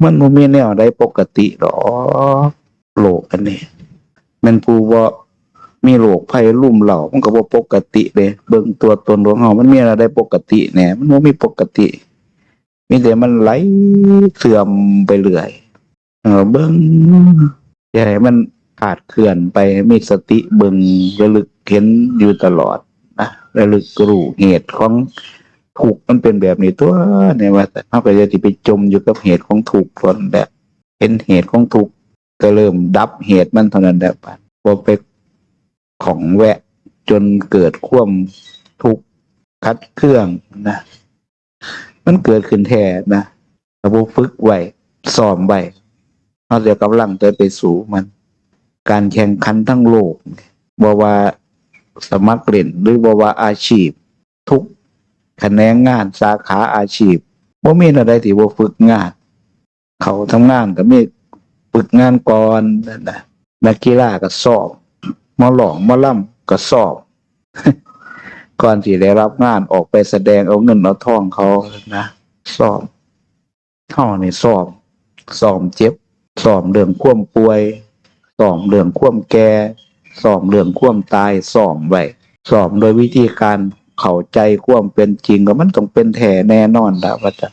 มันบ่มีแนวใดปกติหรอกโลกอันนี้แม่นผู้ว่ามีโรคภัยลุ่มเร้ามันก็บ่ปกติเด้เบิ่งตัวตนของเฮามันมีอะไรได้ปกติแหน่มันบ่มีปกติมีแต่มันไหลเสื่อมไปเรื่อยเบิ่งอย่าให้มันขาดเคลื่อนไปมีสติเบิ่งระลึกเห็นอยู่ตลอดนะระลึกรู้เหตุของทุกข์มันเป็นแบบนี้ตัวเนี่ยว่าเฮาก็จะสิไปจมอยู่กับเหตุของทุกข์ส่วนแบบเห็นเหตุของทุกข์ก็เริ่มดับเหตุมันเท่านั้นแหละบ่ไปของแวะจนเกิดความทุกข์คัดเครื่องนะมันเกิดขึ้นแท้นะถ้าบ่ฝึกไว้ซ้อมไว้เราจะกำลังจะไปสู่มันการแข่งขันทั้งโลกบ่ว่าสมัครเล่นหรือบ่ว่าอาชีพทุกแขนงงานสาขาอาชีพบ่มีอะไรที่บ่ฝึกงานเขาทำงานก็มีฝึกงานก่อนนะนักกีฬาก็สอบหมอหลองหมอล่ำก็สอบ ก่อนที่ได้รับงานออกไปแสดงเอาเงินเอาทองเขานะสอบเท่านี่สอบเจ็บสอบเรื่องความป่วยสอบเรื่องความแก่สอบเรื่องความตายสอบไว้สอบโดยวิธีการเข้าใจความเป็นจริงก็มันต้องเป็นแท้แน่นอนแล้วว่าจะ